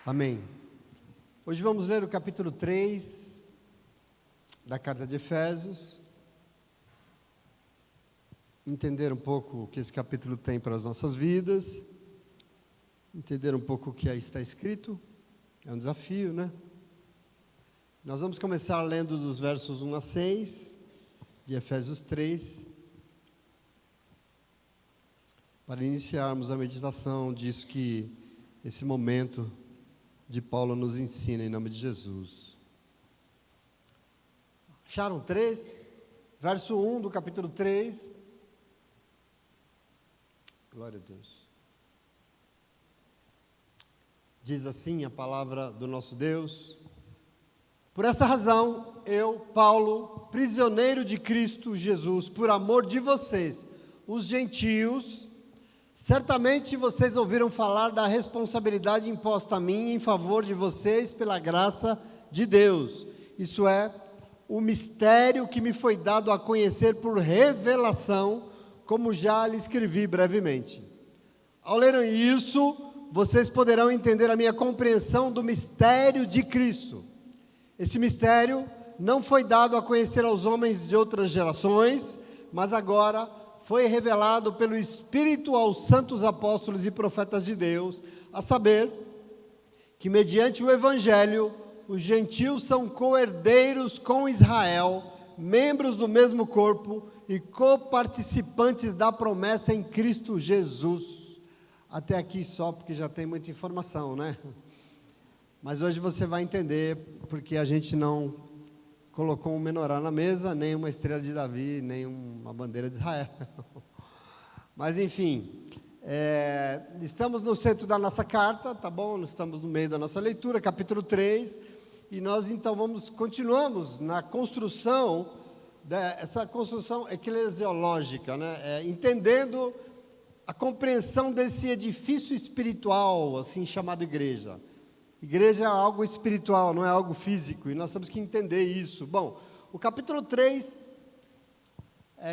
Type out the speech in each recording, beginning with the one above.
Amém. Hoje vamos ler o capítulo 3 da carta de Efésios, entender um pouco o que esse capítulo tem para as nossas vidas, entender um pouco o que aí está escrito. É um desafio, né? Nós vamos começar lendo dos versos 1 a 6 de Efésios 3, para iniciarmos a meditação disso que esse momento de Paulo nos ensina, em nome de Jesus. Acharam 3? Verso 1 do capítulo 3. Glória a Deus. Diz assim a palavra do nosso Deus: por essa razão, eu, Paulo, prisioneiro de Cristo Jesus, por amor de vocês, os gentios, certamente vocês ouviram falar da responsabilidade imposta a mim em favor de vocês pela graça de Deus. Isso é, o mistério que me foi dado a conhecer por revelação, como já lhe escrevi brevemente. Ao lerem isso, vocês poderão entender a minha compreensão do mistério de Cristo. Esse mistério não foi dado a conhecer aos homens de outras gerações, mas agora foi revelado pelo Espírito aos santos apóstolos e profetas de Deus, a saber, que mediante o Evangelho, os gentios são co-herdeiros com Israel, membros do mesmo corpo e coparticipantes da promessa em Cristo Jesus. Até aqui só, porque já tem muita informação, né? Mas hoje você vai entender, porque a gente não colocou um menorá na mesa, nem uma estrela de Davi, nem uma bandeira de Israel. Mas enfim, estamos no centro da nossa carta, tá bom? Estamos no meio da nossa leitura, capítulo 3, e nós então continuamos na construção, essa construção eclesiológica, né? Entendendo a compreensão desse edifício espiritual, assim chamado igreja. Igreja é algo espiritual, não é algo físico, e nós temos que entender isso. Bom, o capítulo 3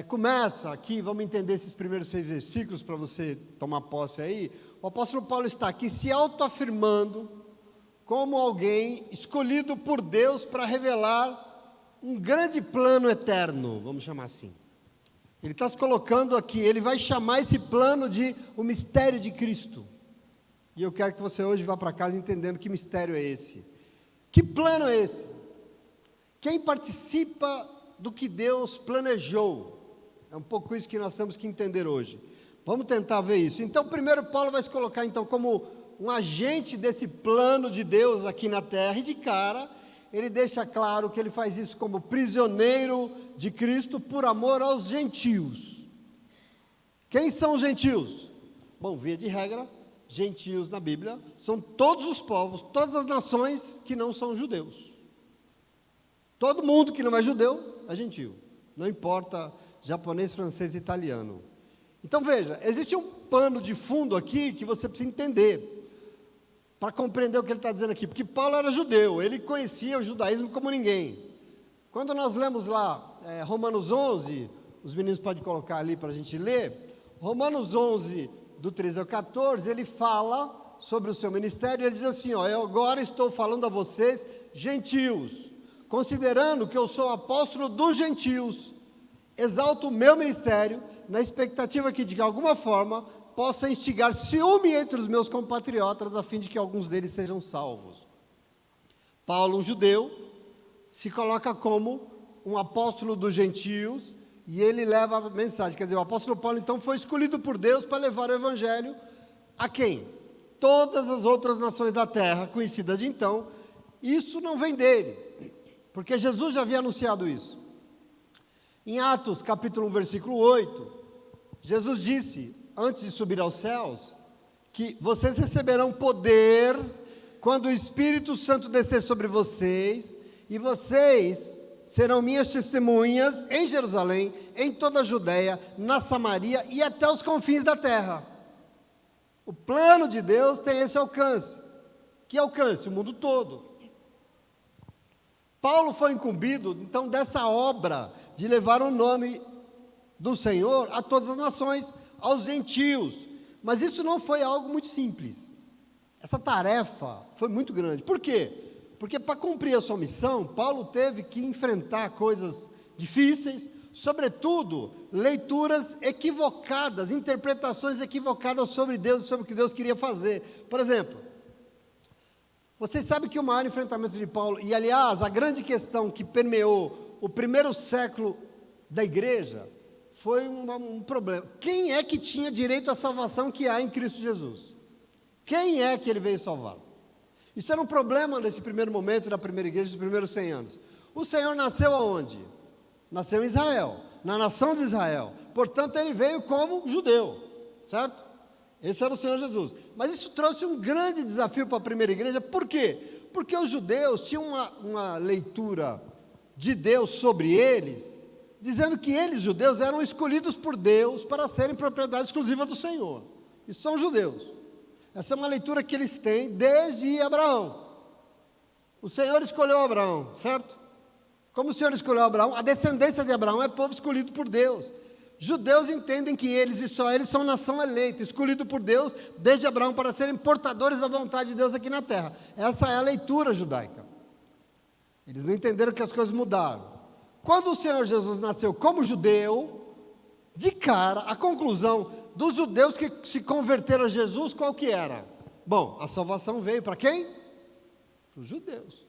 começa aqui, vamos entender esses primeiros 6 versículos para você tomar posse aí. O apóstolo Paulo está aqui se autoafirmando como alguém escolhido por Deus para revelar um grande plano eterno, vamos chamar assim. Ele está se colocando aqui, ele vai chamar esse plano de o mistério de Cristo. E eu quero que você hoje vá para casa entendendo que mistério é esse. Que plano é esse? Quem participa do que Deus planejou? É um pouco isso que nós temos que entender hoje. Vamos tentar ver isso. Então, primeiro Paulo vai se colocar então como um agente desse plano de Deus aqui na terra. E de cara, ele deixa claro que ele faz isso como prisioneiro de Cristo por amor aos gentios. Quem são os gentios? Bom, via de regra, gentios na Bíblia são todos os povos, todas as nações que não são judeus. Todo mundo que não é judeu é gentio. Não importa japonês, francês, italiano. Então veja, existe um pano de fundo aqui que você precisa entender para compreender o que ele está dizendo aqui. Porque Paulo era judeu, ele conhecia o judaísmo como ninguém. Quando nós lemos lá Romanos 11, os meninos podem colocar ali para a gente ler, Romanos 11, do 13 ao 14, ele fala sobre o seu ministério, ele diz assim, eu agora estou falando a vocês, gentios, considerando que eu sou apóstolo dos gentios, exalto o meu ministério, na expectativa que de alguma forma possa instigar ciúme entre os meus compatriotas, a fim de que alguns deles sejam salvos. Paulo, um judeu, se coloca como um apóstolo dos gentios, e ele leva a mensagem, quer dizer, o apóstolo Paulo então foi escolhido por Deus para levar o evangelho a quem? Todas as outras nações da terra, conhecidas de então. Isso não vem dele, porque Jesus já havia anunciado isso. Em Atos capítulo 1, versículo 8, Jesus disse, antes de subir aos céus, que vocês receberão poder quando o Espírito Santo descer sobre vocês, e vocês serão minhas testemunhas em Jerusalém, em toda a Judéia, na Samaria e até os confins da terra. O plano de Deus tem esse alcance. Que alcance? O mundo todo. Paulo foi incumbido, então, dessa obra de levar o nome do Senhor a todas as nações, aos gentios. Mas isso não foi algo muito simples. essa tarefa foi muito grande. Por quê? Porque para cumprir a sua missão, Paulo teve que enfrentar coisas difíceis, sobretudo leituras equivocadas, interpretações equivocadas sobre Deus, sobre o que Deus queria fazer. Por exemplo, vocês sabem que o maior enfrentamento de Paulo, e aliás, a grande questão que permeou o primeiro século da igreja, foi um problema. Quem é que tinha direito à salvação que há em Cristo Jesus? Quem é que ele veio salvar? Isso era um problema nesse primeiro momento da primeira igreja, dos primeiros 100 anos. O Senhor nasceu aonde? Nasceu em Israel, na nação de Israel. Portanto, ele veio como judeu, certo? Esse era o Senhor Jesus. Mas isso trouxe um grande desafio para a primeira igreja. Por quê? Porque os judeus tinham uma leitura de Deus sobre eles, dizendo que eles, judeus, eram escolhidos por Deus para serem propriedade exclusiva do Senhor. Isso são judeus. Essa é uma leitura que eles têm desde Abraão. O Senhor escolheu Abraão, certo? Como o Senhor escolheu Abraão, a descendência de Abraão é povo escolhido por Deus. Judeus entendem que eles e só eles são nação eleita, escolhido por Deus desde Abraão para serem portadores da vontade de Deus aqui na terra. Essa é a leitura judaica. Eles não entenderam que as coisas mudaram. Quando o Senhor Jesus nasceu como judeu, de cara, a conclusão dos judeus que se converteram a Jesus, qual que era? Bom, a salvação veio para quem? Para os judeus.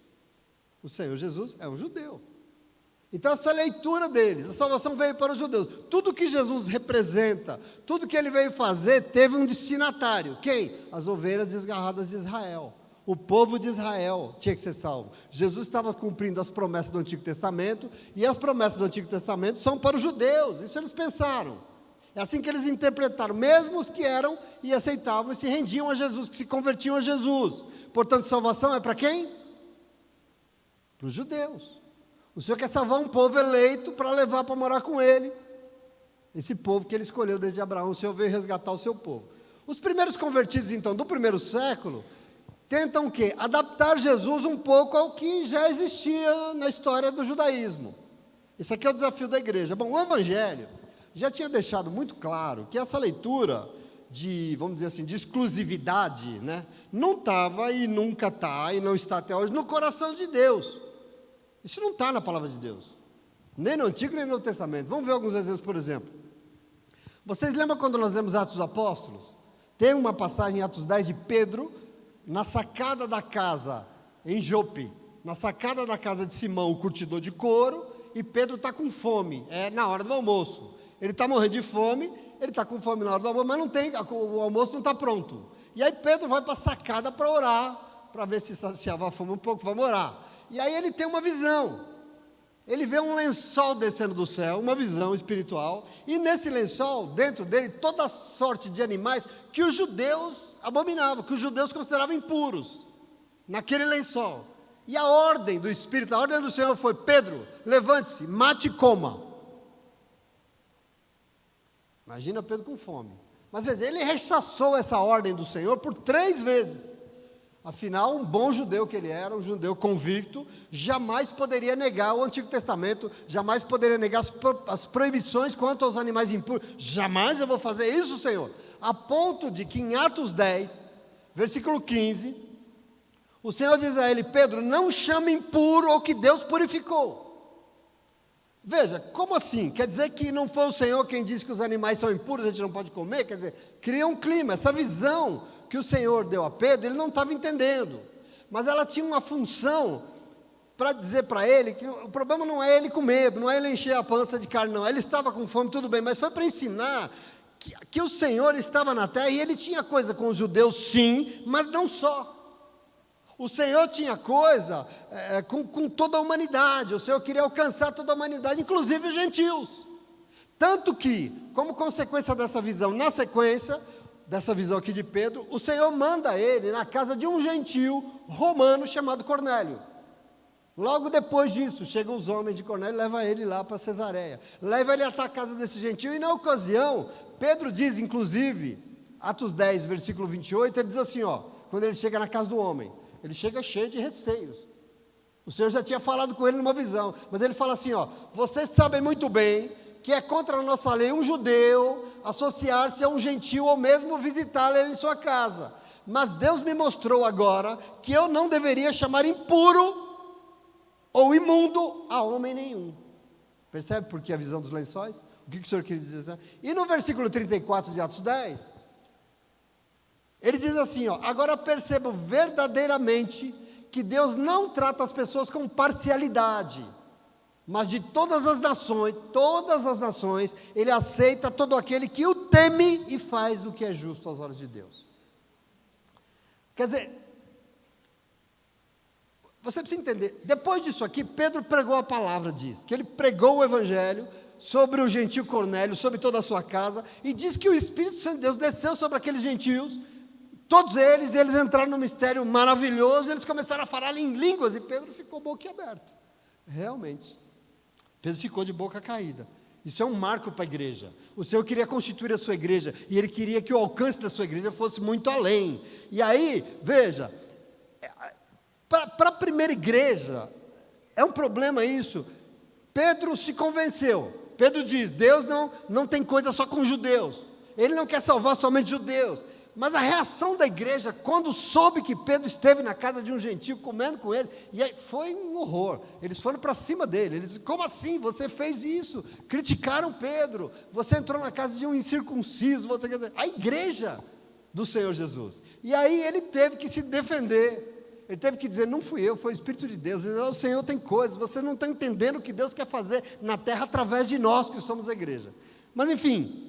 O Senhor Jesus é um judeu. Então essa leitura deles, a salvação veio para os judeus. Tudo que Jesus representa, tudo que ele veio fazer, teve um destinatário. Quem? As ovelhas desgarradas de Israel. O povo de Israel tinha que ser salvo. Jesus estava cumprindo as promessas do Antigo Testamento, e as promessas do Antigo Testamento são para os judeus. Isso eles pensaram. É assim que eles interpretaram, mesmo os que eram e aceitavam e se rendiam a Jesus, que se convertiam a Jesus. Portanto, salvação é para quem? Para os judeus. O Senhor quer salvar um povo eleito para levar para morar com Ele. Esse povo que Ele escolheu desde Abraão, o Senhor veio resgatar o seu povo. Os primeiros convertidos, então, do primeiro século, tentam o quê? Adaptar Jesus um pouco ao que já existia na história do judaísmo. Esse aqui é o desafio da igreja. Bom, o Evangelho já tinha deixado muito claro que essa leitura de, vamos dizer assim, de exclusividade, né, não estava e nunca está e não está até hoje no coração de Deus. Isso não está na palavra de Deus, nem no Antigo nem no Novo Testamento. Vamos ver alguns exemplos, por exemplo. Vocês lembram quando nós lemos Atos dos Apóstolos? Tem uma passagem em Atos 10 de Pedro, na sacada da casa, em Jope, na sacada da casa de Simão, o curtidor de couro, e Pedro está com fome, é na hora do almoço. Ele está morrendo de fome, ele está com fome na hora do almoço, mas não tem, o almoço não está pronto. E aí Pedro vai para a sacada para orar, para ver se saciava a fome um pouco, vamos orar. E aí ele tem uma visão. Ele vê um lençol descendo do céu, uma visão espiritual, e nesse lençol, dentro dele, toda sorte de animais que os judeus abominavam, que os judeus consideravam impuros, naquele lençol. E a ordem do Espírito, a ordem do Senhor foi: Pedro, levante-se, mate e coma. Imagina Pedro com fome. Mas veja, ele rechaçou essa ordem do Senhor por 3 vezes. Afinal, um bom judeu que ele era, um judeu convicto, jamais poderia negar o Antigo Testamento, jamais poderia negar as proibições quanto aos animais impuros. Jamais eu vou fazer isso, Senhor. A ponto de que em Atos 10, versículo 15, o Senhor diz a ele: Pedro, não chame impuro o que Deus purificou. Veja, como assim? Quer dizer que não foi o Senhor quem disse que os animais são impuros, a gente não pode comer? Quer dizer, cria um clima. Essa visão que o Senhor deu a Pedro, ele não estava entendendo. Mas ela tinha uma função para dizer para ele que o problema não é ele comer, não é ele encher a pança de carne, não. Ele estava com fome, tudo bem, mas foi para ensinar que o Senhor estava na terra e ele tinha coisa com os judeus, sim, mas não só. O Senhor tinha coisa com toda a humanidade. O Senhor queria alcançar toda a humanidade, inclusive os gentios. Tanto que, como consequência dessa visão, na sequência dessa visão aqui de Pedro, o Senhor manda ele na casa de um gentio romano chamado Cornélio. Logo depois disso, chegam os homens de Cornélio e levam ele lá para Cesareia. Leva ele até a casa desse gentio, e na ocasião, Pedro diz, inclusive, Atos 10, versículo 28, ele diz assim, quando ele chega na casa do homem, ele chega cheio de receios. O Senhor já tinha falado com ele numa visão, mas ele fala assim, vocês sabem muito bem que é contra a nossa lei um judeu associar-se a um gentio ou mesmo visitá-lo em sua casa. mas Deus me mostrou agora que eu não deveria chamar impuro ou imundo a homem nenhum. Percebe por que a visão dos lençóis? O que o Senhor quer dizer? E no versículo 34 de Atos 10, ele diz assim, ó, agora percebo verdadeiramente que Deus não trata as pessoas com parcialidade, mas de todas as nações, Ele aceita todo aquele que o teme e faz o que é justo aos olhos de Deus. Quer dizer, você precisa entender, depois disso aqui, Pedro pregou a palavra, diz, que ele pregou o evangelho sobre o gentio Cornélio, sobre toda a sua casa, e diz que o Espírito Santo de Deus desceu sobre aqueles gentios, todos eles entraram num mistério maravilhoso, eles começaram a falar em línguas, e Pedro ficou boquiaberto, realmente, Pedro ficou de boca caída. Isso é um marco para a igreja. O Senhor queria constituir a sua igreja, e Ele queria que o alcance da sua igreja fosse muito além. E aí, veja, para a primeira igreja, é um problema isso. Pedro se convenceu. Pedro diz, Deus não tem coisa só com judeus. Ele não quer salvar somente judeus. Mas a reação da igreja, quando soube que Pedro esteve na casa de um gentio, comendo com ele, e aí foi um horror, eles foram para cima dele, eles como assim, você fez isso, criticaram Pedro, você entrou na casa de um incircunciso, você quer dizer, a igreja do Senhor Jesus, e aí ele teve que se defender, ele teve que dizer, não fui eu, foi o Espírito de Deus, o Senhor tem coisas, você não está entendendo o que Deus quer fazer na terra, através de nós que somos a igreja, mas enfim,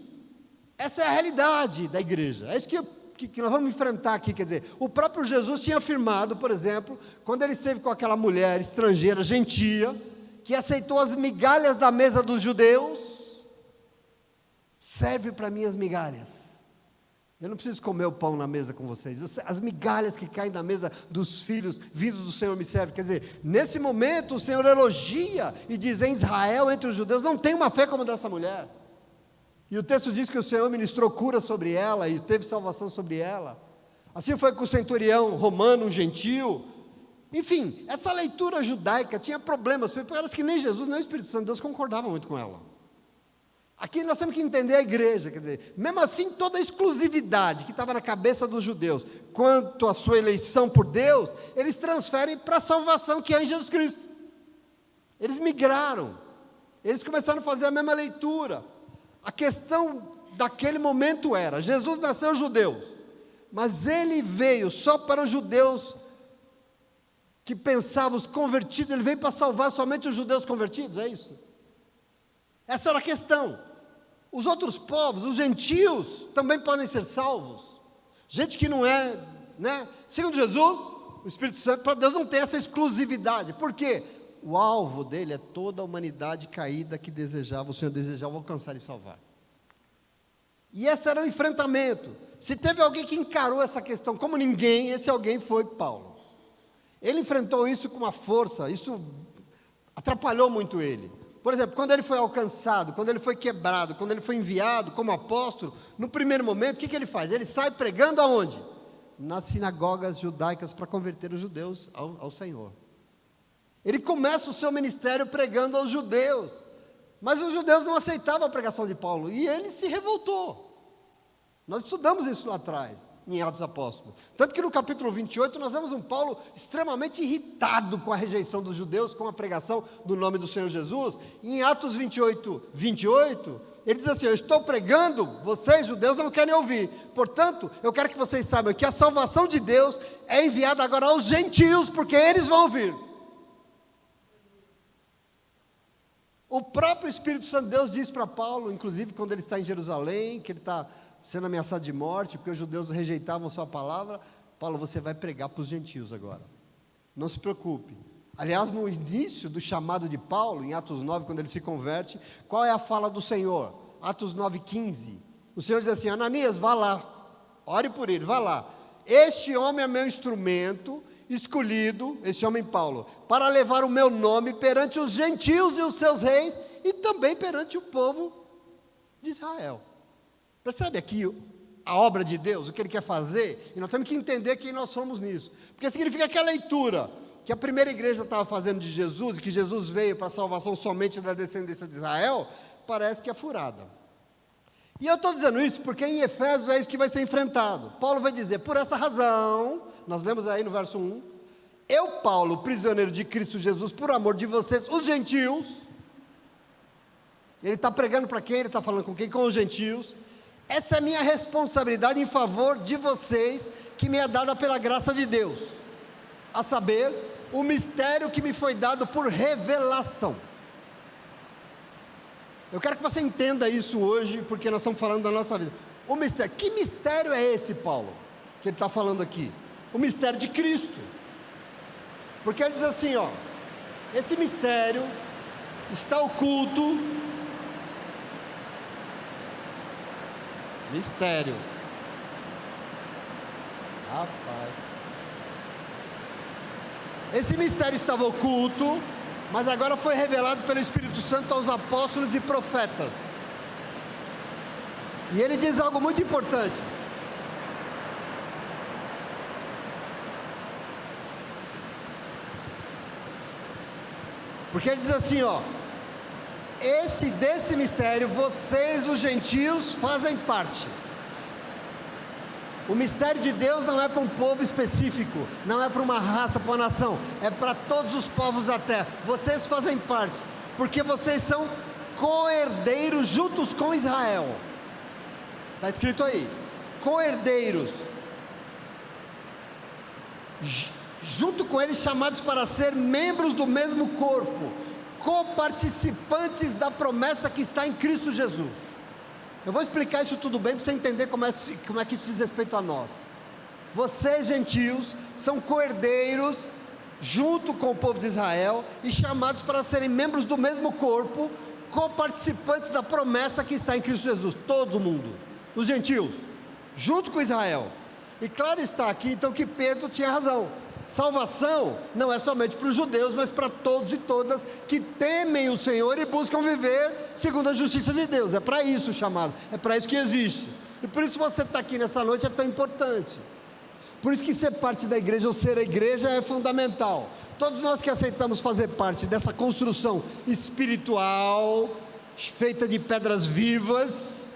essa é a realidade da igreja, é isso que nós vamos enfrentar aqui, quer dizer, o próprio Jesus tinha afirmado, por exemplo, quando ele esteve com aquela mulher estrangeira, gentia, que aceitou as migalhas da mesa dos judeus, serve para mim as migalhas, eu não preciso comer o pão na mesa com vocês, as migalhas que caem na mesa dos filhos, vindos do Senhor me servem, quer dizer, nesse momento o Senhor elogia, e diz, em Israel, entre os judeus, não tem uma fé como dessa mulher, e o texto diz que o Senhor ministrou cura sobre ela, e teve salvação sobre ela, assim foi com o centurião romano, um gentio, enfim, essa leitura judaica tinha problemas, porque parece que nem Jesus, nem o Espírito Santo de Deus concordavam muito com ela, aqui nós temos que entender a igreja, quer dizer, mesmo assim toda a exclusividade que estava na cabeça dos judeus, quanto à sua eleição por Deus, eles transferem para a salvação que é em Jesus Cristo, eles migraram, eles começaram a fazer a mesma leitura. A questão daquele momento era, Jesus nasceu judeu, mas ele veio só para os judeus que pensavam os convertidos, ele veio para salvar somente os judeus convertidos, é isso? Essa era a questão. Os outros povos, os gentios, também podem ser salvos. Gente que não é, né? Segundo Jesus, o Espírito Santo, para Deus não tem essa exclusividade. Por quê? O alvo dele é toda a humanidade caída que desejava, o Senhor desejava alcançar e salvar. E esse era o enfrentamento. Se teve alguém que encarou essa questão como ninguém, esse alguém foi Paulo. Ele enfrentou isso com uma força, isso atrapalhou muito ele. Por exemplo, quando ele foi alcançado, quando ele foi quebrado, quando ele foi enviado como apóstolo, no primeiro momento, o que ele faz? Ele sai pregando aonde? Nas sinagogas judaicas para converter os judeus ao Senhor. Ele começa o seu ministério pregando aos judeus, mas os judeus não aceitavam a pregação de Paulo, e ele se revoltou. Nós estudamos isso lá atrás, em Atos Apóstolos. Tanto que no capítulo 28, nós vemos um Paulo extremamente irritado com a rejeição dos judeus, com a pregação do nome do Senhor Jesus. E em Atos 28, ele diz assim, eu estou pregando, vocês judeus não querem ouvir. Portanto, eu quero que vocês saibam que a salvação de Deus é enviada agora aos gentios, porque eles vão ouvir. O próprio Espírito Santo de Deus diz para Paulo, inclusive quando ele está em Jerusalém, que ele está sendo ameaçado de morte, porque os judeus rejeitavam a sua palavra, Paulo, você vai pregar para os gentios agora, não se preocupe. Aliás, no início do chamado de Paulo, em Atos 9, quando ele se converte, qual é a fala do Senhor? Atos 9:15, o Senhor diz assim, Ananias, vá lá, ore por ele, vá lá, este homem é meu instrumento, escolhido, esse homem Paulo, para levar o meu nome perante os gentios e os seus reis, e também perante o povo de Israel. Percebe aqui a obra de Deus, o que Ele quer fazer? E nós temos que entender quem nós somos nisso, porque significa que a leitura que a primeira igreja estava fazendo de Jesus, e que Jesus veio para a salvação somente da descendência de Israel, parece que é furada. E eu estou dizendo isso porque em Efésios é isso que vai ser enfrentado. Paulo vai dizer, por essa razão, nós lemos aí no verso 1, eu, Paulo, prisioneiro de Cristo Jesus, por amor de vocês, os gentios. Ele está pregando para quem? Ele está falando com quem? Com os gentios. Essa é a minha responsabilidade em favor de vocês, que me é dada pela graça de Deus, a saber, o mistério que me foi dado por revelação. Eu quero que você entenda isso hoje, porque nós estamos falando da nossa vida. O mistério, que mistério é esse, Paulo, que ele está falando aqui? O mistério de Cristo. Porque ele diz assim, ó, esse mistério está oculto. Mistério. Rapaz. Esse mistério estava oculto, mas agora foi revelado pelo Espírito Santo aos apóstolos e profetas. E ele diz algo muito importante. Porque ele diz assim, ó, desse mistério, vocês, os gentios, fazem parte. O mistério de Deus não é para um povo específico, não é para uma raça, para uma nação, é para todos os povos da terra. Vocês fazem parte, porque vocês são co-herdeiros juntos com Israel. Está escrito aí, co-herdeiros, junto com eles, chamados para ser membros do mesmo corpo, coparticipantes da promessa que está em Cristo Jesus. Eu vou explicar isso tudo bem para você entender como é que isso diz respeito a nós. Vocês, gentios, são co-herdeiros junto com o povo de Israel e chamados para serem membros do mesmo corpo, coparticipantes da promessa que está em Cristo Jesus. Todo mundo, os gentios, junto com Israel. E claro está aqui então que Pedro tinha razão. Salvação não é somente para os judeus, mas para todos e todas que temem o Senhor e buscam viver segundo a justiça de Deus. É para isso o chamado, é para isso que existe. E por isso você está aqui nessa noite é tão importante. Por isso que ser parte da igreja ou ser a igreja é fundamental. Todos nós que aceitamos fazer parte dessa construção espiritual, feita de pedras vivas,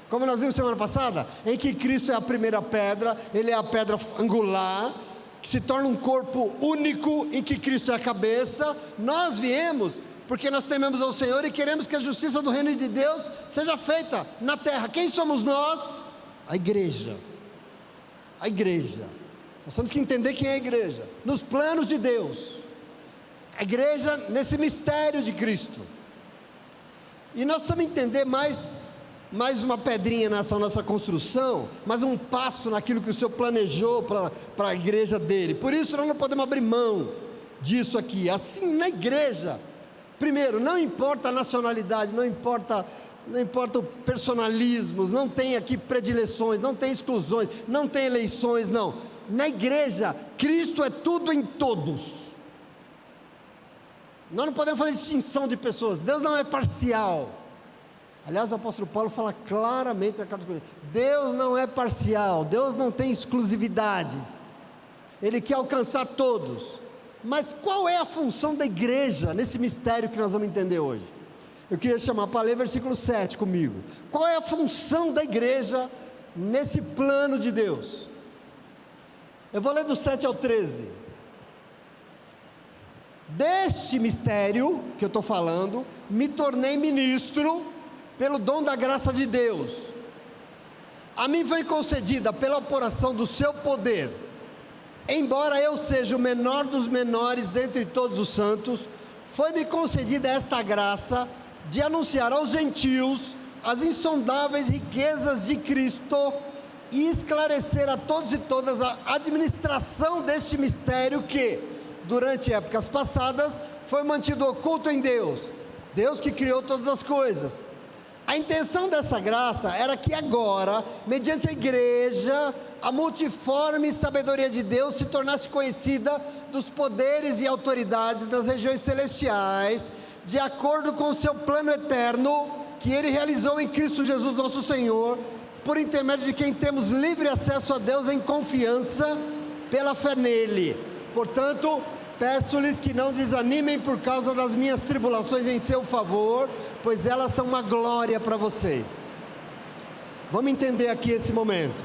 como nós vimos semana passada, em que Cristo é a primeira pedra, Ele é a pedra angular, que se torna um corpo único em que Cristo é a cabeça. Nós viemos porque nós tememos ao Senhor e queremos que a justiça do reino de Deus seja feita na terra. Quem somos nós? A igreja. A igreja. Nós temos que entender quem é a igreja, nos planos de Deus. A igreja nesse mistério de Cristo. E nós precisamos entender mais uma pedrinha nessa nossa construção, mais um passo naquilo que o Senhor planejou para a igreja dele. Por isso nós não podemos abrir mão disso aqui. Assim, na igreja, primeiro, não importa a nacionalidade, não importa o personalismos, não tem aqui predileções, não tem exclusões, não tem eleições, não. Na igreja, Cristo é tudo em todos. Nós não podemos fazer distinção de pessoas. Deus não é parcial. Aliás, o apóstolo Paulo fala claramente na carta aos Coríntios: Deus não é parcial, Deus não tem exclusividades, Ele quer alcançar todos. Mas qual é a função da igreja nesse mistério que nós vamos entender hoje? Eu queria chamar para ler versículo 7 comigo. Qual é a função da igreja nesse plano de Deus? Eu vou ler do 7 ao 13. Deste mistério que eu estou falando, me tornei ministro pelo dom da graça de Deus. A mim foi concedida pela operação do seu poder. Embora eu seja o menor dos menores dentre todos os santos, foi-me concedida esta graça de anunciar aos gentios as insondáveis riquezas de Cristo e esclarecer a todos e todas a administração deste mistério que, durante épocas passadas, foi mantido oculto em Deus, Deus que criou todas as coisas. A intenção dessa graça era que agora, mediante a igreja, a multiforme sabedoria de Deus se tornasse conhecida dos poderes e autoridades das regiões celestiais, de acordo com o seu plano eterno, que Ele realizou em Cristo Jesus nosso Senhor, por intermédio de quem temos livre acesso a Deus em confiança, pela fé nele. Portanto, peço-lhes que não desanimem por causa das minhas tribulações em seu favor, pois elas são uma glória para vocês. Vamos entender aqui esse momento.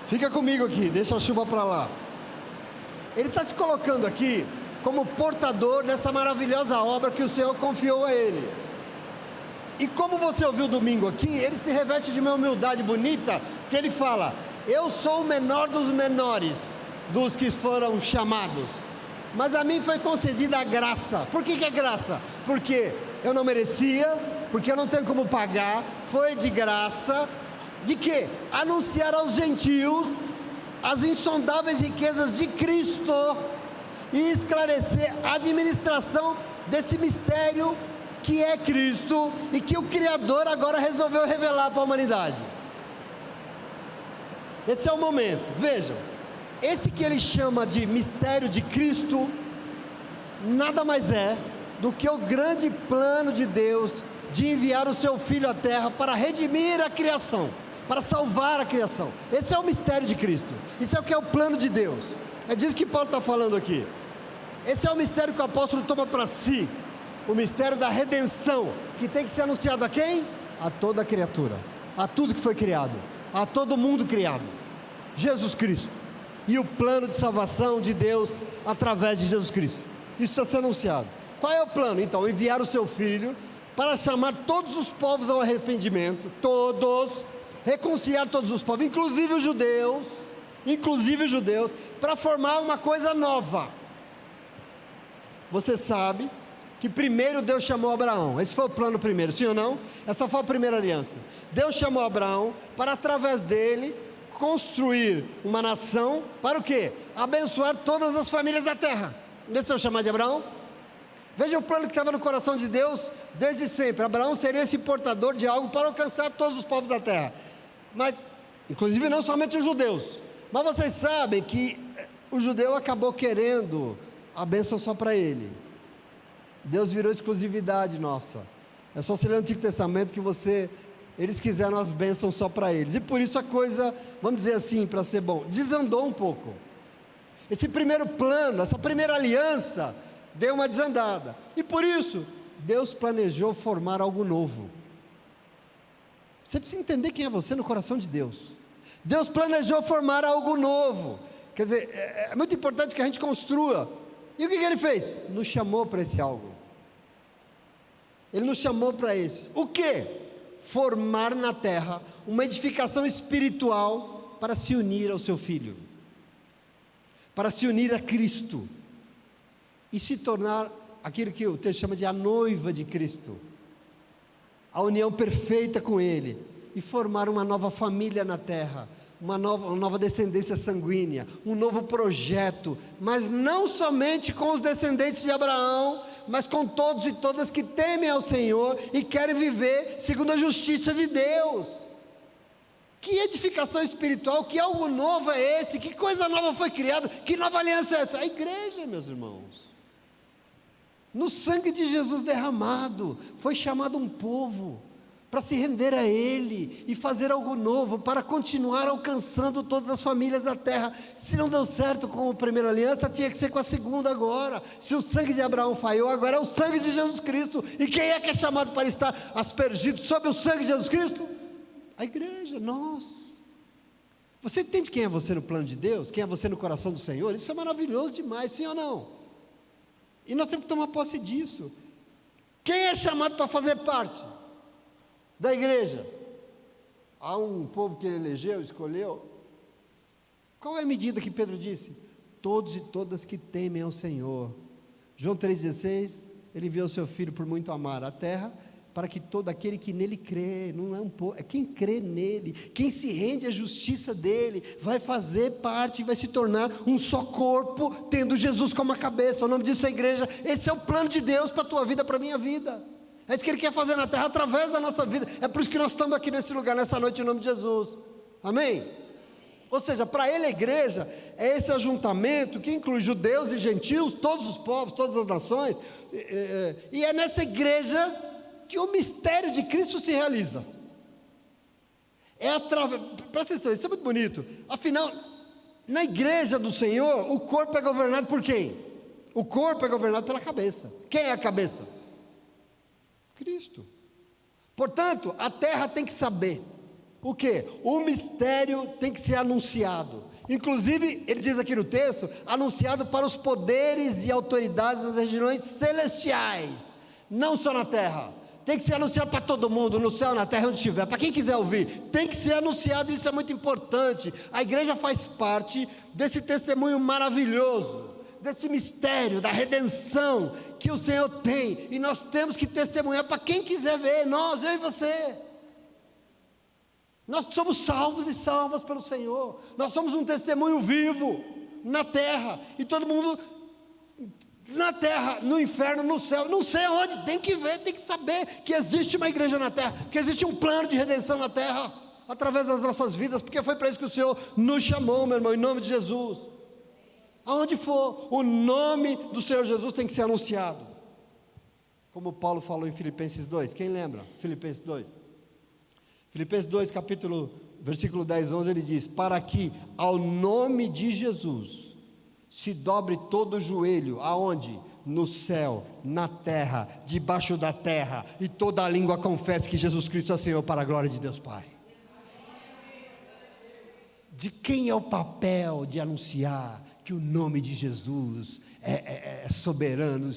Fica comigo aqui, deixa a chuva para lá. Ele está se colocando aqui como portador dessa maravilhosa obra que o Senhor confiou a ele. E como você ouviu domingo aqui, ele se reveste de uma humildade bonita, porque ele fala: eu sou o menor dos menores, dos que foram chamados, mas a mim foi concedida a graça. Por que é graça? Porque eu não merecia, porque eu não tenho como pagar, foi de graça. De quê? Anunciar aos gentios as insondáveis riquezas de Cristo e esclarecer a administração desse mistério que é Cristo e que o Criador agora resolveu revelar para a humanidade. Esse é o momento. Vejam, esse que ele chama de mistério de Cristo nada mais é do que o grande plano de Deus de enviar o seu Filho à terra para redimir a criação, para salvar a criação. Esse é o mistério de Cristo. Isso é o que é o plano de Deus. É disso que Paulo está falando aqui. Esse é o mistério que o apóstolo toma para si, o mistério da redenção, que tem que ser anunciado a quem? A toda criatura, a tudo que foi criado, a todo mundo criado, Jesus Cristo, e o plano de salvação de Deus através de Jesus Cristo. Isso precisa ser anunciado. Qual é o plano? Então, enviar o seu Filho para chamar todos os povos ao arrependimento, todos, reconciliar todos os povos, inclusive os judeus, para formar uma coisa nova. Você sabe que primeiro Deus chamou Abraão. Esse foi o plano primeiro, sim ou não? Essa foi a primeira aliança. Deus chamou Abraão para, através dele, construir uma nação, para o quê? Abençoar todas as famílias da terra. Deixa eu chamar de Abraão. Veja o plano que estava no coração de Deus desde sempre. Abraão seria esse portador de algo para alcançar todos os povos da terra. Mas, inclusive não somente os judeus. Mas vocês sabem que o judeu acabou querendo a bênção só para ele. Deus virou exclusividade nossa. É só se ler o Antigo Testamento que eles quiseram as bênçãos só para eles. E por isso a coisa, vamos dizer assim, para ser bom, desandou um pouco. Esse primeiro plano, essa primeira aliança, deu uma desandada. E por isso, Deus planejou formar algo novo. Você precisa entender quem é você no coração de Deus. Deus planejou formar algo novo. Quer dizer, é muito importante que a gente construa. E o que ele fez? Nos chamou para esse algo. Ele nos chamou para esse. O quê? Formar na terra uma edificação espiritual para se unir ao seu Filho, para se unir a Cristo e se tornar aquilo que o texto chama de a noiva de Cristo, a união perfeita com Ele, e formar uma nova família na terra, uma nova descendência sanguínea, um novo projeto, mas não somente com os descendentes de Abraão, mas com todos e todas que temem ao Senhor e querem viver segundo a justiça de Deus. Que edificação espiritual, que algo novo é esse? Que coisa nova foi criada? Que nova aliança é essa? A igreja, meus irmãos. No sangue de Jesus derramado, foi chamado um povo para se render a Ele e fazer algo novo, para continuar alcançando todas as famílias da terra. Se não deu certo com a primeira aliança, tinha que ser com a segunda agora. Se o sangue de Abraão falhou, agora é o sangue de Jesus Cristo. E quem é que é chamado para estar aspergido sob o sangue de Jesus Cristo? A igreja, nós. Você entende quem é você no plano de Deus? Quem é você no coração do Senhor? Isso é maravilhoso demais, sim ou não? E nós temos que tomar posse disso. Quem é chamado para fazer parte da igreja? Há um povo que ele elegeu, escolheu. Qual é a medida que Pedro disse? Todos e todas que temem ao Senhor. João 3,16, ele enviou o seu Filho por muito amar a terra, para que todo aquele que nele crê, não é um povo, é quem crê nele, quem se rende à justiça dele, vai fazer parte, vai se tornar um só corpo, tendo Jesus como a cabeça. O nome disso é igreja. Esse é o plano de Deus para a tua vida, para a minha vida. É isso que Ele quer fazer na terra, através da nossa vida. É por isso que nós estamos aqui nesse lugar, nessa noite, em nome de Jesus. Amém? Ou seja, para Ele a igreja é esse ajuntamento que inclui judeus e gentios, todos os povos, todas as nações, e é nessa igreja que o mistério de Cristo se realiza. Presta atenção, isso é muito bonito. Afinal, na igreja do Senhor, o corpo é governado por quem? O corpo é governado pela cabeça. Quem é a cabeça? Cristo. Portanto, a terra tem que saber O quê? O mistério tem que ser anunciado. Inclusive, ele diz aqui no texto, anunciado para os poderes e autoridades das regiões celestiais, não só na terra. Tem que ser anunciado para todo mundo, no céu, na terra, onde estiver, para quem quiser ouvir, tem que ser anunciado, isso é muito importante. A igreja faz parte desse testemunho maravilhoso, desse mistério da redenção que o Senhor tem, e nós temos que testemunhar para quem quiser ver, nós, eu e você. Nós somos salvos e salvas pelo Senhor, nós somos um testemunho vivo na terra, e todo mundo na terra, no inferno, no céu, não sei aonde, tem que ver, tem que saber que existe uma igreja na terra, que existe um plano de redenção na terra, através das nossas vidas, porque foi para isso que o Senhor nos chamou, meu irmão, em nome de Jesus. Aonde for, o nome do Senhor Jesus tem que ser anunciado, como Paulo falou em Filipenses 2, quem lembra? Filipenses 2, versículo 10, 11, ele diz, para que ao nome de Jesus se dobre todo o joelho, aonde? No céu, na terra, debaixo da terra, e toda a língua confesse que Jesus Cristo é o Senhor, para a glória de Deus Pai. De quem é o papel de anunciar que o nome de Jesus é soberano?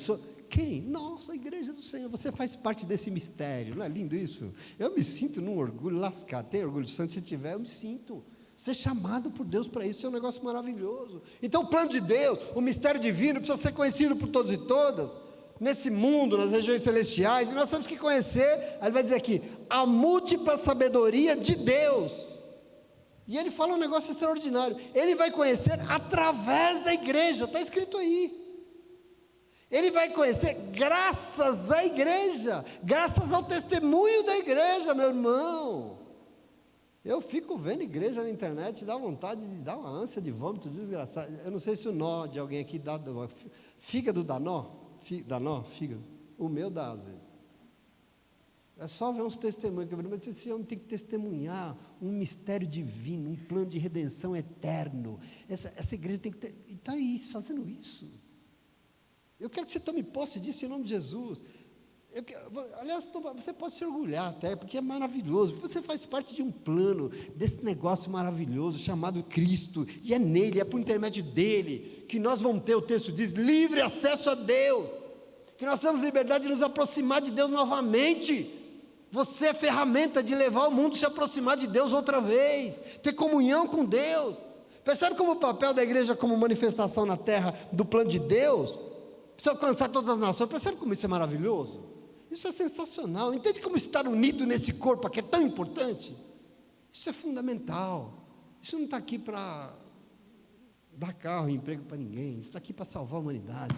Quem? Nossa, a igreja do Senhor, você faz parte desse mistério, não é lindo isso? Eu me sinto num orgulho lascado, tem orgulho santo, se tiver, eu me sinto. Ser chamado por Deus para isso é um negócio maravilhoso. Então o plano de Deus, o mistério divino precisa ser conhecido por todos e todas, nesse mundo, nas regiões celestiais, e nós temos que conhecer, aí ele vai dizer aqui, a múltipla sabedoria de Deus, e ele fala um negócio extraordinário, ele vai conhecer através da igreja, está escrito aí, ele vai conhecer graças à igreja, graças ao testemunho da igreja, meu irmão. Eu fico vendo igreja na internet, dá vontade de dar uma ânsia de vômito desgraçado. Eu não sei se o nó de alguém aqui dá, fígado dá nó? Fígado. O meu dá às vezes. É só ver uns testemunhos, mas esse homem tem que testemunhar um mistério divino, um plano de redenção eterno. Essa igreja tem que ter, e está aí fazendo isso. Eu quero que você tome posse disso em nome de Jesus. Aliás, você pode se orgulhar até, porque é maravilhoso, você faz parte de um plano, desse negócio maravilhoso, chamado Cristo, e é nele, é por intermédio dele, que nós vamos ter, o texto diz, livre acesso a Deus, que nós temos liberdade de nos aproximar de Deus novamente. Você é ferramenta de levar o mundo a se aproximar de Deus outra vez, ter comunhão com Deus. Percebe como o papel da igreja como manifestação na terra do plano de Deus, precisa alcançar todas as nações. Percebe como isso é maravilhoso? Isso é sensacional. Entende como estar unido nesse corpo que é tão importante? Isso é fundamental. Isso não está aqui para dar carro e emprego para ninguém. Isso está aqui para salvar a humanidade.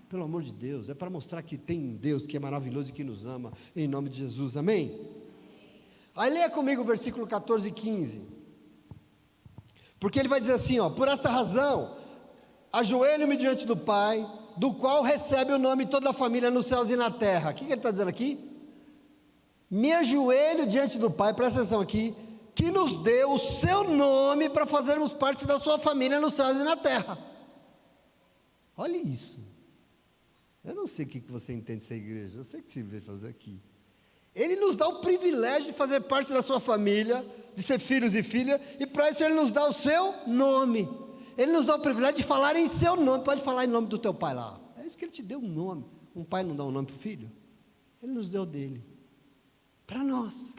Pelo amor de Deus. É para mostrar que tem um Deus que é maravilhoso e que nos ama. Em nome de Jesus. Amém? Aí leia comigo o versículo 14 e 15. Porque ele vai dizer assim, ó, por esta razão, ajoelho-me diante do Pai, do qual recebe o nome toda a família nos céus e na terra. O que ele está dizendo aqui? Me ajoelho diante do Pai, presta atenção aqui, que nos deu o seu nome para fazermos parte da sua família nos céus e na terra. Olha isso. Eu não sei o que você entende dessa igreja, eu sei o que você veio fazer aqui. Ele nos dá o privilégio de fazer parte da sua família, de ser filhos e filhas, e para isso ele nos dá o seu nome. Ele nos dá o privilégio de falar em seu nome. Pode falar em nome do teu pai lá. É isso que ele te deu um nome. Um pai não dá um nome para o filho? Ele nos deu dele. Para nós.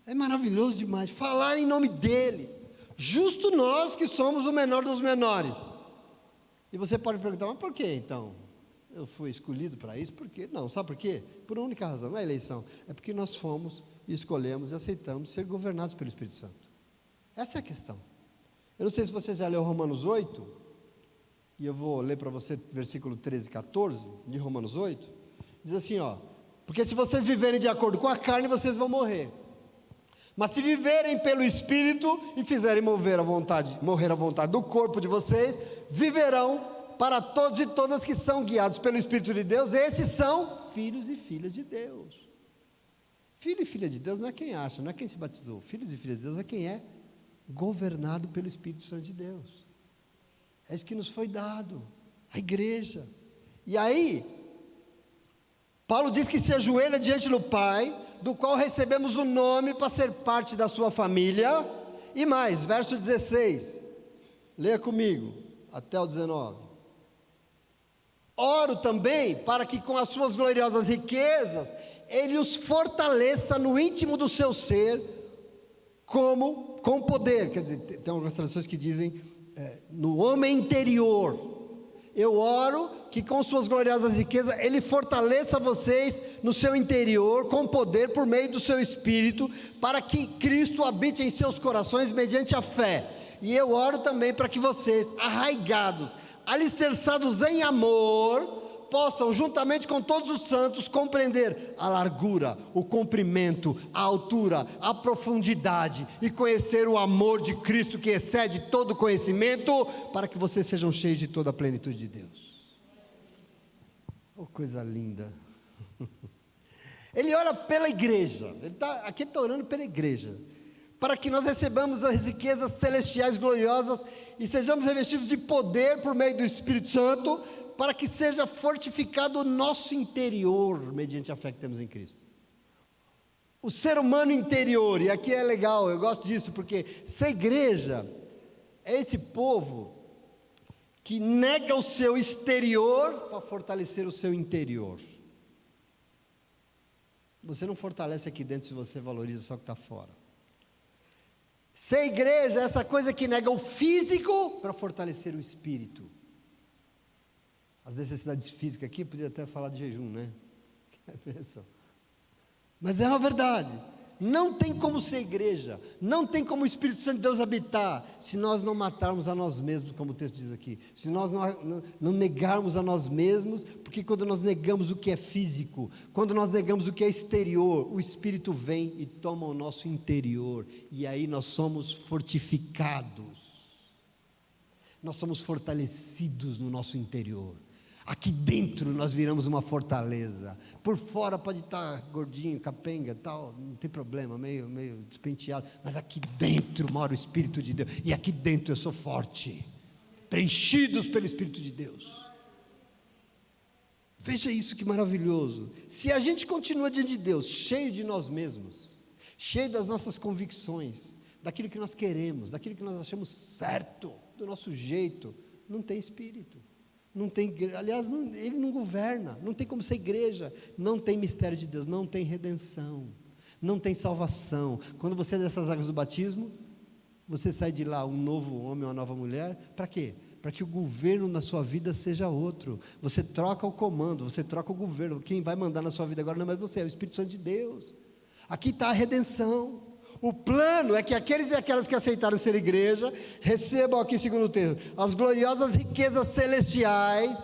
É maravilhoso demais. Falar em nome dele. Justo nós que somos o menor dos menores. E você pode perguntar, mas por que então? Eu fui escolhido para isso? Por quê? Não, sabe por quê? Por uma única razão, não é eleição. É porque nós fomos e escolhemos e aceitamos ser governados pelo Espírito Santo. Essa é a questão. Eu não sei se você já leu Romanos 8, e eu vou ler para você versículo 13 e 14, de Romanos 8, diz assim, ó, porque se vocês viverem de acordo com a carne, vocês vão morrer, mas se viverem pelo Espírito, e fizerem morrer a vontade do corpo de vocês, viverão para todos e todas que são guiados pelo Espírito de Deus, esses são filhos e filhas de Deus. Filho e filha de Deus não é quem acha, não é quem se batizou, filhos e filhas de Deus é quem é governado pelo Espírito Santo de Deus. É isso que nos foi dado, a igreja. E aí Paulo diz que se ajoelha diante do Pai, do qual recebemos o nome para ser parte da sua família. E mais, verso 16, leia comigo, até o 19. Oro também para que com as suas gloriosas riquezas, Ele os fortaleça no íntimo do seu ser, com poder. Quer dizer, tem algumas traduções que dizem, no homem interior. Eu oro que com suas gloriosas riquezas, Ele fortaleça vocês no seu interior, com poder, por meio do seu Espírito, para que Cristo habite em seus corações mediante a fé. E eu oro também para que vocês, arraigados, alicerçados em amor, possam, juntamente com todos os santos, compreender a largura, o comprimento, a altura, a profundidade, e conhecer o amor de Cristo que excede todo conhecimento, para que vocês sejam cheios de toda a plenitude de Deus. Oh, coisa linda! Ele ora pela igreja, aqui está orando pela igreja, para que nós recebamos as riquezas celestiais gloriosas, e sejamos revestidos de poder por meio do Espírito Santo, para que seja fortificado o nosso interior, mediante a fé que temos em Cristo. O ser humano interior, e aqui é legal, eu gosto disso, porque ser igreja é esse povo que nega o seu exterior para fortalecer o seu interior. Você não fortalece aqui dentro se você valoriza só o que está fora. Ser igreja é essa coisa que nega o físico para fortalecer o espírito. As necessidades físicas aqui, podia até falar de jejum, né? Mas é uma verdade. Não tem como ser igreja, não tem como o Espírito Santo de Deus habitar, se nós não matarmos a nós mesmos, como o texto diz aqui. Se nós não negarmos a nós mesmos, porque quando nós negamos o que é físico, quando nós negamos o que é exterior, o Espírito vem e toma o nosso interior, e aí nós somos fortificados, nós somos fortalecidos no nosso interior. Aqui dentro nós viramos uma fortaleza. Por fora pode estar gordinho, capenga, tal, não tem problema, meio despenteado, mas aqui dentro mora o Espírito de Deus, e aqui dentro eu sou forte, preenchidos pelo Espírito de Deus. Veja isso que maravilhoso. Se a gente continua diante de Deus, cheio de nós mesmos, cheio das nossas convicções, daquilo que nós queremos, daquilo que nós achamos certo, do nosso jeito, não tem Espírito. Não tem, aliás, ele não governa, não tem como ser igreja, não tem mistério de Deus, não tem redenção, não tem salvação. Quando você é dessas águas do batismo, você sai de lá um novo homem, uma nova mulher, para quê? Para que o governo na sua vida seja outro. Você troca o comando, você troca o governo, quem vai mandar na sua vida agora não é mais você, é o Espírito Santo de Deus. Aqui está a redenção. O plano é que aqueles e aquelas que aceitaram ser igreja, recebam aqui, segundo o texto, as gloriosas riquezas celestiais,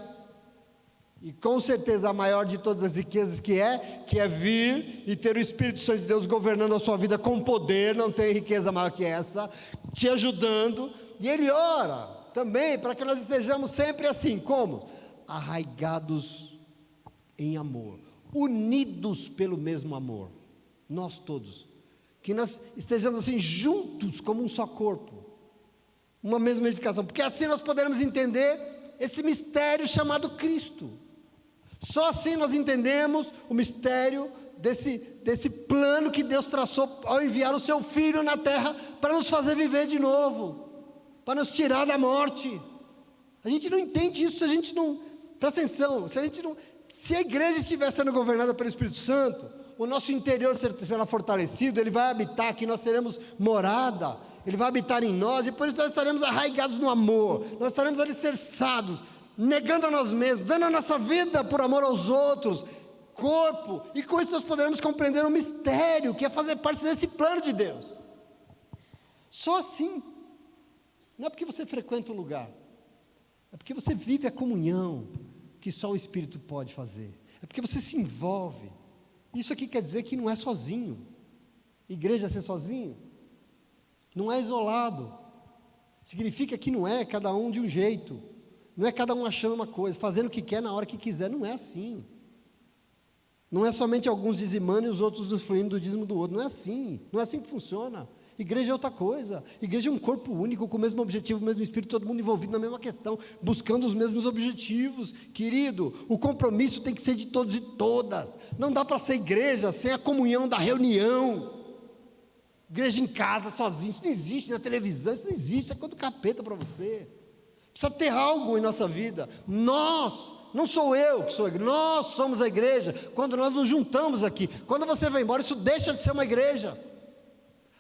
e com certeza a maior de todas as riquezas que é vir e ter o Espírito Santo de Deus governando a sua vida com poder. Não tem riqueza maior que essa, te ajudando. E ele ora também para que nós estejamos sempre assim, como? Arraigados em amor, unidos pelo mesmo amor, nós todos, que nós estejamos assim juntos como um só corpo, uma mesma edificação, porque assim nós poderemos entender esse mistério chamado Cristo. Só assim nós entendemos o mistério desse plano que Deus traçou ao enviar o seu Filho na terra para nos fazer viver de novo, para nos tirar da morte. A gente não entende isso se a gente não, presta atenção, se a igreja estiver sendo governada pelo Espírito Santo, o nosso interior será fortalecido, ele vai habitar aqui, nós seremos morada, ele vai habitar em nós, e por isso nós estaremos arraigados no amor, nós estaremos alicerçados, negando a nós mesmos, dando a nossa vida por amor aos outros, corpo, e com isso nós poderemos compreender o mistério, que é fazer parte desse plano de Deus. Só assim. Não é porque você frequenta um lugar, é porque você vive a comunhão que só o Espírito pode fazer, é porque você se envolve. Isso aqui quer dizer que não é sozinho. Igreja é ser sozinho, não é isolado, significa que não é cada um de um jeito, não é cada um achando uma coisa, fazendo o que quer na hora que quiser. Não é assim. Não é somente alguns dizimando e os outros usufruindo do dízimo do outro. Não é assim, não é assim que funciona. Igreja é outra coisa. Igreja é um corpo único, com o mesmo objetivo, o mesmo espírito, todo mundo envolvido na mesma questão, buscando os mesmos objetivos. Querido, o compromisso tem que ser de todos e todas. Não dá para ser igreja sem a comunhão da reunião. Igreja em casa, sozinho, isso não existe na televisão, isso não existe, é coisa do capeta para você. Precisa ter algo em nossa vida. Nós, não sou eu que sou a igreja, nós somos a igreja, quando nós nos juntamos aqui. Quando você vai embora, isso deixa de ser uma igreja.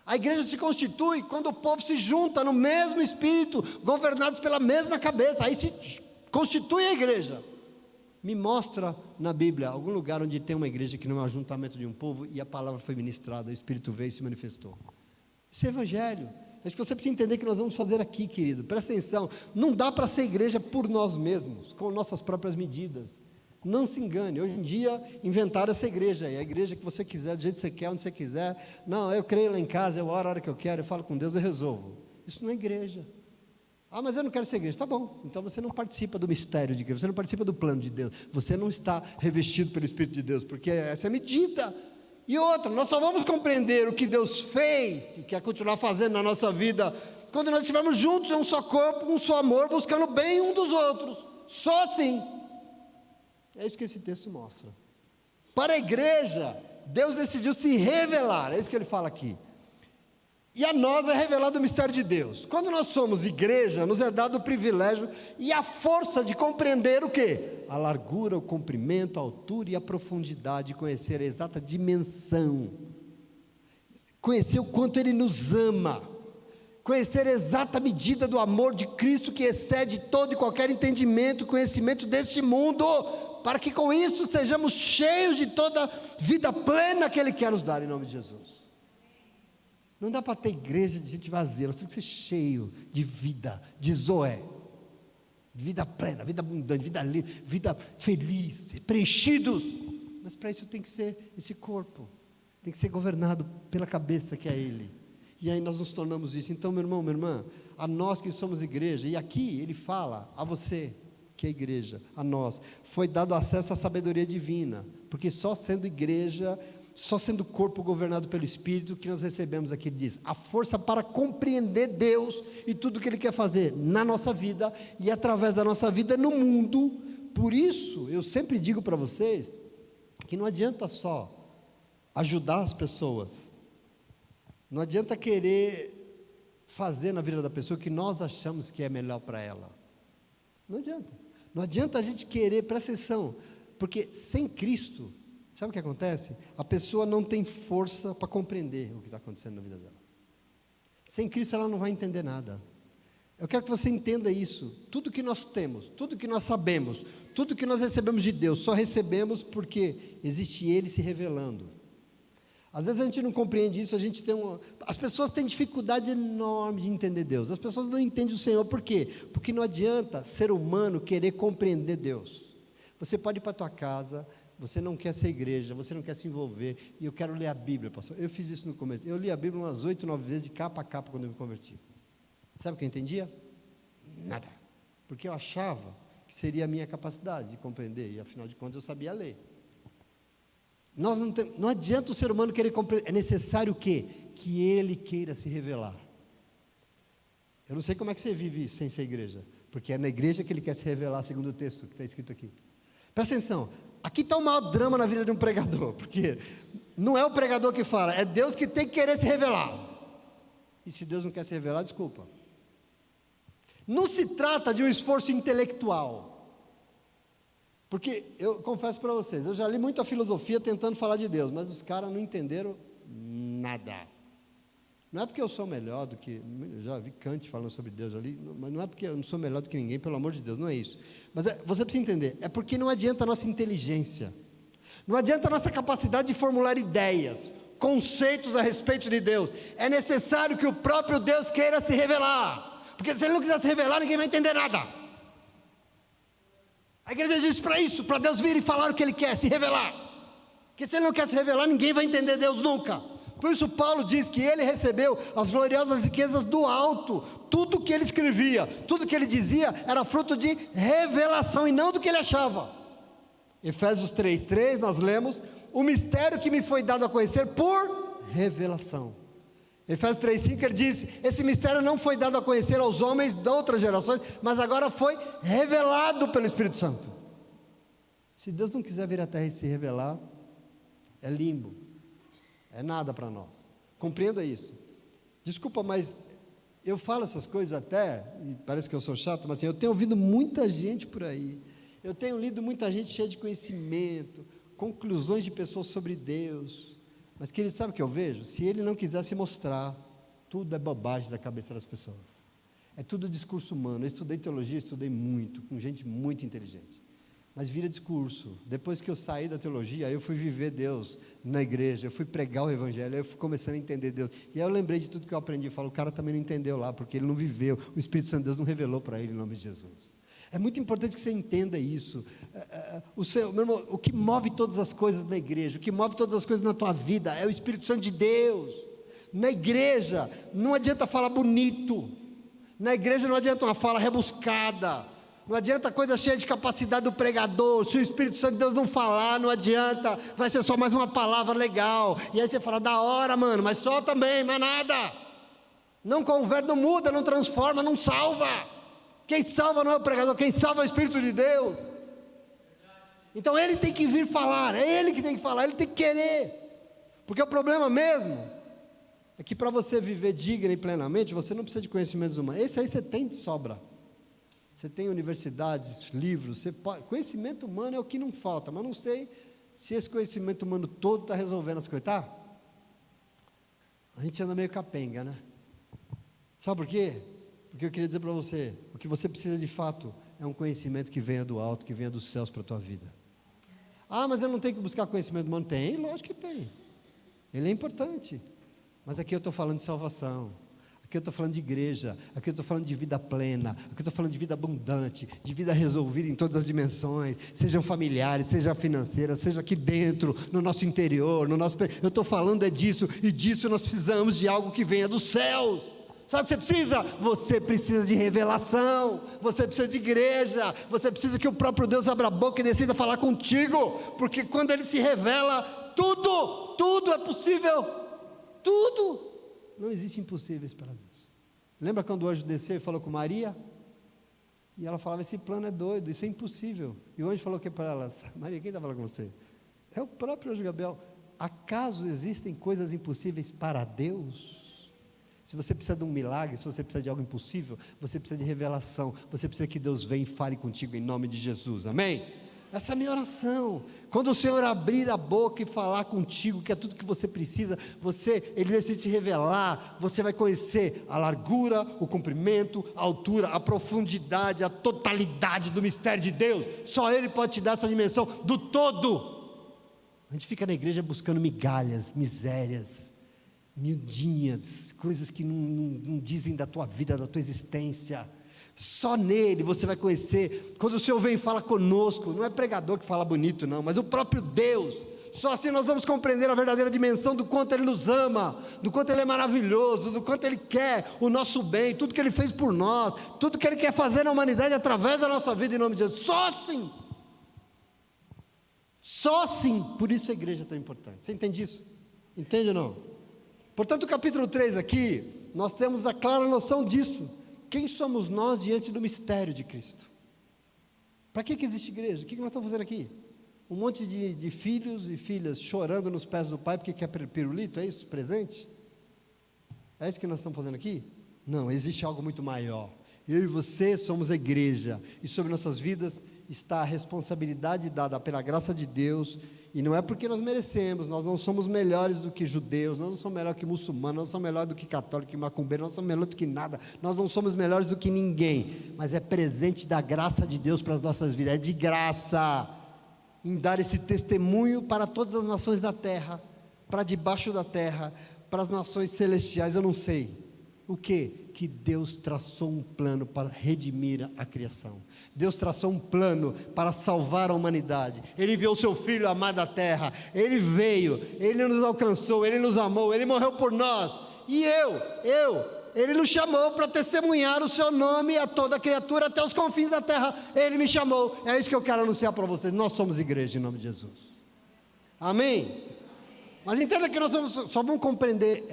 A igreja se constitui quando o povo se junta no mesmo espírito, governados pela mesma cabeça, aí se constitui a igreja. Me mostra na Bíblia algum lugar onde tem uma igreja que não é um ajuntamento de um povo e a palavra foi ministrada, o Espírito veio e se manifestou. Isso é evangelho. É isso que você precisa entender que nós vamos fazer aqui, querido. Presta atenção, não dá para ser igreja por nós mesmos, com nossas próprias medidas. Não se engane, hoje em dia inventaram essa igreja, é a igreja que você quiser, do jeito que você quer, onde você quiser. Não, eu creio lá em casa, eu oro a hora que eu quero, eu falo com Deus, eu resolvo. Isso não é igreja. Ah, mas eu não quero ser igreja. Tá bom, então você não participa do mistério de igreja, você não participa do plano de Deus, você não está revestido pelo Espírito de Deus, porque essa é a medida. E outra, nós só vamos compreender o que Deus fez e quer continuar fazendo na nossa vida quando nós estivermos juntos em um só corpo, um só amor, buscando o bem um dos outros. Só assim. É isso que esse texto mostra. Para a igreja, Deus decidiu se revelar, é isso que ele fala aqui. E a nós é revelado o mistério de Deus. Quando nós somos igreja, nos é dado o privilégio e a força de compreender o quê? A largura, o comprimento, a altura e a profundidade, conhecer a exata dimensão, conhecer o quanto Ele nos ama, conhecer a exata medida do amor de Cristo que excede todo e qualquer entendimento, conhecimento deste mundo, para que com isso sejamos cheios de toda a vida plena que Ele quer nos dar, em nome de Jesus. Não dá para ter igreja de gente vazia, nós temos que ser cheio de vida, de zoé, vida plena, vida abundante, vida feliz, preenchidos. Mas para isso tem que ser esse corpo, tem que ser governado pela cabeça que é Ele. E aí nós nos tornamos isso. Então, meu irmão, minha irmã, a nós que somos igreja, e aqui ele fala a você que é igreja, a nós, foi dado acesso à sabedoria divina, porque só sendo igreja, só sendo corpo governado pelo Espírito, que nós recebemos aqui, ele diz, a força para compreender Deus e tudo que Ele quer fazer na nossa vida e através da nossa vida no mundo. Por isso, eu sempre digo para vocês, que não adianta só ajudar as pessoas, não adianta querer fazer na vida da pessoa o que nós achamos que é melhor para ela, não adianta a gente querer, presta atenção, porque sem Cristo, sabe o que acontece? A pessoa não tem força para compreender o que está acontecendo na vida dela. Sem Cristo ela não vai entender nada. Eu quero que você entenda isso. Tudo que nós temos, tudo que nós sabemos, tudo que nós recebemos de Deus, só recebemos porque existe Ele se revelando. Às vezes a gente não compreende isso, as pessoas têm dificuldade enorme de entender Deus. As pessoas não entendem o Senhor, por quê? Porque não adianta ser humano querer compreender Deus. Você pode ir para a tua casa, você não quer ser igreja, você não quer se envolver, e eu quero ler a Bíblia, pastor. Eu fiz isso no começo, eu li a Bíblia umas 8, 9 vezes, de capa a capa, quando eu me converti. Sabe o que eu entendia? Nada, porque eu achava que seria a minha capacidade de compreender, e afinal de contas eu sabia ler. Não adianta o ser humano querer compreender, é necessário o quê? Que ele queira se revelar. Eu não sei como é que você vive sem ser igreja, porque é na igreja que ele quer se revelar, segundo o texto que está escrito aqui. Presta atenção, aqui está o maior drama na vida de um pregador, porque não é o pregador que fala, é Deus que tem que querer se revelar. E se Deus não quer se revelar, desculpa. Não se trata de um esforço intelectual, porque eu confesso para vocês, eu já li muita filosofia tentando falar de Deus, mas os caras não entenderam nada. Não é porque eu sou melhor do que, eu já vi Kant falando sobre Deus ali, mas não é porque eu não sou melhor do que ninguém, pelo amor de Deus, não é isso. Mas você precisa entender, é porque não adianta a nossa inteligência, não adianta a nossa capacidade de formular ideias, conceitos a respeito de Deus. É necessário que o próprio Deus queira se revelar, porque se Ele não quiser se revelar, ninguém vai entender nada. A igreja diz para isso, para Deus vir e falar o que Ele quer, se revelar, porque se Ele não quer se revelar, ninguém vai entender Deus nunca. Por isso Paulo diz que ele recebeu as gloriosas riquezas do alto. Tudo que ele escrevia, tudo que ele dizia era fruto de revelação e não do que ele achava. Efésios 3:3 nós lemos, o mistério que me foi dado a conhecer por revelação. Efésios 3,5 ele diz: esse mistério não foi dado a conhecer aos homens de outras gerações, mas agora foi revelado pelo Espírito Santo. Se Deus não quiser vir à terra e se revelar, é limbo, é nada para nós. Compreenda isso. Desculpa, mas eu falo essas coisas até, e parece que eu sou chato, mas assim, eu tenho ouvido muita gente por aí, eu tenho lido muita gente cheia de conhecimento, conclusões de pessoas sobre Deus, mas querido, sabe o que eu vejo? Se ele não quiser se mostrar, tudo é bobagem da cabeça das pessoas, é tudo discurso humano. Eu estudei teologia, estudei muito, com gente muito inteligente, mas vira discurso. Depois que eu saí da teologia, aí eu fui viver Deus na igreja, eu fui pregar o evangelho, aí eu fui começando a entender Deus, e aí eu lembrei de tudo que eu aprendi. Eu falo, o cara também não entendeu lá, porque ele não viveu, o Espírito Santo de Deus não revelou para ele em nome de Jesus. É muito importante que você entenda isso. Meu irmão, o que move todas as coisas na igreja, o que move todas as coisas na tua vida é o Espírito Santo de Deus. Na igreja não adianta falar bonito, na igreja não adianta uma fala rebuscada, não adianta coisa cheia de capacidade do pregador. Se o Espírito Santo de Deus não falar, não adianta, vai ser só mais uma palavra legal, e aí você fala, da hora mano, mas só também, mais nada. Não converte, não muda, não transforma, não salva. Quem salva não é o pregador, quem salva é o Espírito de Deus. Então ele tem que vir falar, é ele que tem que falar, ele tem que querer, porque o problema mesmo é que para você viver digna e plenamente, você não precisa de conhecimentos humanos. Esse aí você tem de sobra. Você tem universidades, livros, conhecimento humano é o que não falta, mas não sei se esse conhecimento humano todo está resolvendo as coisas, tá? A gente anda meio capenga, né? Sabe por quê? Porque eu queria dizer para você, o que você precisa de fato é um conhecimento que venha do alto, que venha dos céus para a tua vida. Ah, mas eu não tenho que buscar conhecimento humano? Tem, lógico que tem. Ele é importante. Mas aqui eu estou falando de salvação. Aqui eu estou falando de igreja, aqui eu estou falando de vida plena, aqui eu estou falando de vida abundante, de vida resolvida em todas as dimensões, sejam familiares, seja financeira, seja aqui dentro, no nosso interior, eu estou falando é disso, e disso nós precisamos de algo que venha dos céus. Sabe o que você precisa? Você precisa de revelação, você precisa de igreja, você precisa que o próprio Deus abra a boca e decida falar contigo, porque quando Ele se revela, tudo é possível, tudo. Não existe impossíveis para Deus. Lembra quando o anjo desceu e falou com Maria? E ela falava, esse plano é doido, isso é impossível. E o anjo falou o que para ela? Maria, quem está falando com você? É o próprio anjo Gabriel. Acaso existem coisas impossíveis para Deus? Se você precisa de um milagre, se você precisa de algo impossível, você precisa de revelação, você precisa que Deus venha e fale contigo em nome de Jesus, amém? Essa é a minha oração. Quando o Senhor abrir a boca e falar contigo, que é tudo que você precisa, Ele decide se revelar, você vai conhecer a largura, o comprimento, a altura, a profundidade, a totalidade do mistério de Deus. Só Ele pode te dar essa dimensão do todo. A gente fica na igreja buscando migalhas, misérias, miudinhas, coisas que não dizem da tua vida, da tua existência. Só nele você vai conhecer. Quando o Senhor vem e fala conosco, não é pregador que fala bonito não, mas o próprio Deus. Só assim nós vamos compreender a verdadeira dimensão do quanto Ele nos ama, do quanto Ele é maravilhoso, do quanto Ele quer o nosso bem, tudo que Ele fez por nós, tudo que Ele quer fazer na humanidade através da nossa vida em nome de Jesus. Só assim, por isso a igreja é tão importante. Você entende isso? Entende ou não? Portanto, o capítulo 3 aqui, nós temos a clara noção disso. Quem somos nós diante do mistério de Cristo? Para que existe igreja? O que nós estamos fazendo aqui? Um monte de filhos e filhas chorando nos pés do pai porque quer pirulito, é isso? Presente? É isso que nós estamos fazendo aqui? Não, existe algo muito maior. Eu e você somos a igreja, e sobre nossas vidas está a responsabilidade dada pela graça de Deus, e não é porque nós merecemos, nós não somos melhores do que judeus, nós não somos melhores do que muçulmanos, nós não somos melhores do que católicos, que macumbeiro, nós não somos melhores do que nada, nós não somos melhores do que ninguém, mas é presente da graça de Deus para as nossas vidas, é de graça, em dar esse testemunho para todas as nações da terra, para debaixo da terra, para as nações celestiais. Eu não sei o que Deus traçou um plano para redimir a criação. Deus traçou um plano para salvar a humanidade. Ele enviou o seu Filho amado à terra. Ele veio, Ele nos alcançou, Ele nos amou, Ele morreu por nós. E Ele nos chamou para testemunhar o seu nome a toda criatura, até os confins da terra. Ele me chamou. É isso que eu quero anunciar para vocês. Nós somos igreja em nome de Jesus. Amém? Mas entenda que nós só vamos compreender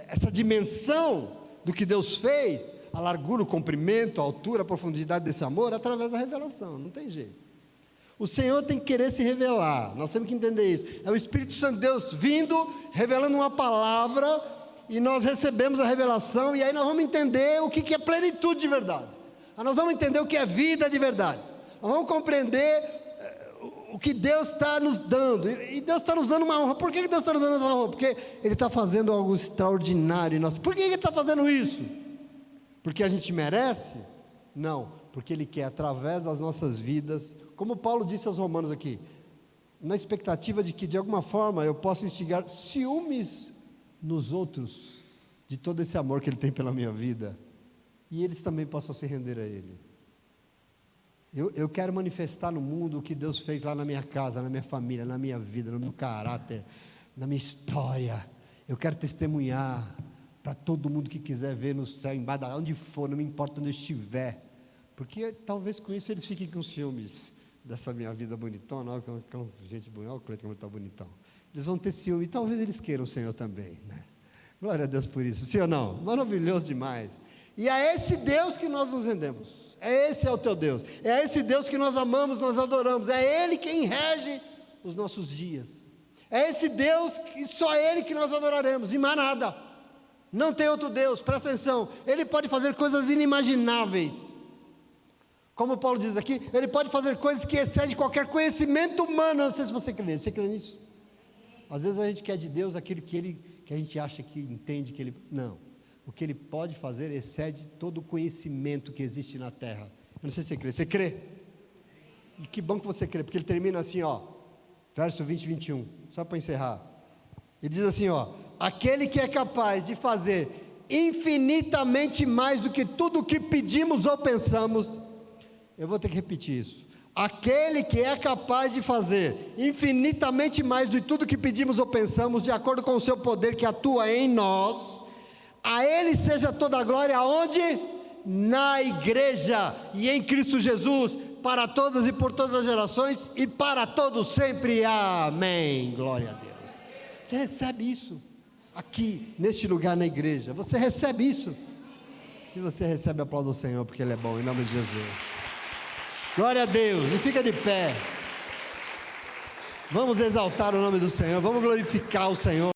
essa dimensão do que Deus fez, a largura, o comprimento, a altura, a profundidade desse amor, através da revelação, não tem jeito. O Senhor tem que querer se revelar, nós temos que entender isso. É o Espírito Santo de Deus vindo, revelando uma palavra, e nós recebemos a revelação, e aí nós vamos entender o que é plenitude de verdade. Nós vamos entender o que é vida de verdade. Nós vamos compreender o que Deus está nos dando, e Deus está nos dando uma honra. Por que Deus está nos dando essa honra? Porque Ele está fazendo algo extraordinário em nós. Por que Ele está fazendo isso? Porque a gente merece? Não, porque Ele quer, através das nossas vidas, como Paulo disse aos romanos aqui, na expectativa de que de alguma forma eu possa instigar ciúmes nos outros, de todo esse amor que Ele tem pela minha vida, e eles também possam se render a Ele. Eu quero manifestar no mundo o que Deus fez lá na minha casa, na minha família, na minha vida, no meu caráter, na minha história. Eu quero testemunhar para todo mundo que quiser ver no céu, embaixo, onde for, não me importa onde eu estiver, porque talvez com isso eles fiquem com ciúmes dessa minha vida bonitona. Olha como gente bonita, olha o Cleiton como está bonitão. Eles vão ter ciúme, e talvez eles queiram o Senhor também, né? Glória a Deus por isso, sim ou não? Maravilhoso demais. E é esse Deus que nós nos rendemos. Esse é o teu Deus, é esse Deus que nós amamos, nós adoramos, é Ele quem rege os nossos dias, é esse Deus, que só Ele que nós adoraremos, e mais nada, não tem outro Deus. Presta atenção, Ele pode fazer coisas inimagináveis, como Paulo diz aqui, Ele pode fazer coisas que excedem qualquer conhecimento humano. Não sei se você crê nisso? Às vezes a gente quer de Deus aquilo que a gente acha que entende, que Ele, não. O que Ele pode fazer excede todo o conhecimento que existe na terra. Eu não sei se você crê. Você crê? E que bom que você crê, porque ele termina assim, ó, verso 20 e 21, só para encerrar. Ele diz assim, ó: aquele que é capaz de fazer infinitamente mais do que tudo o que pedimos ou pensamos. Eu vou ter que repetir isso. Aquele que é capaz de fazer infinitamente mais do que tudo que pedimos ou pensamos, de acordo com o seu poder que atua em nós. A Ele seja toda a glória, aonde? Na igreja e em Cristo Jesus, para todas e por todas as gerações, e para todos sempre, amém, glória a Deus. Você recebe isso, aqui, neste lugar na igreja, você recebe isso? Se você recebe, aplauda o Senhor, porque Ele é bom, em nome de Jesus. Glória a Deus, e fica de pé. Vamos exaltar o nome do Senhor, vamos glorificar o Senhor.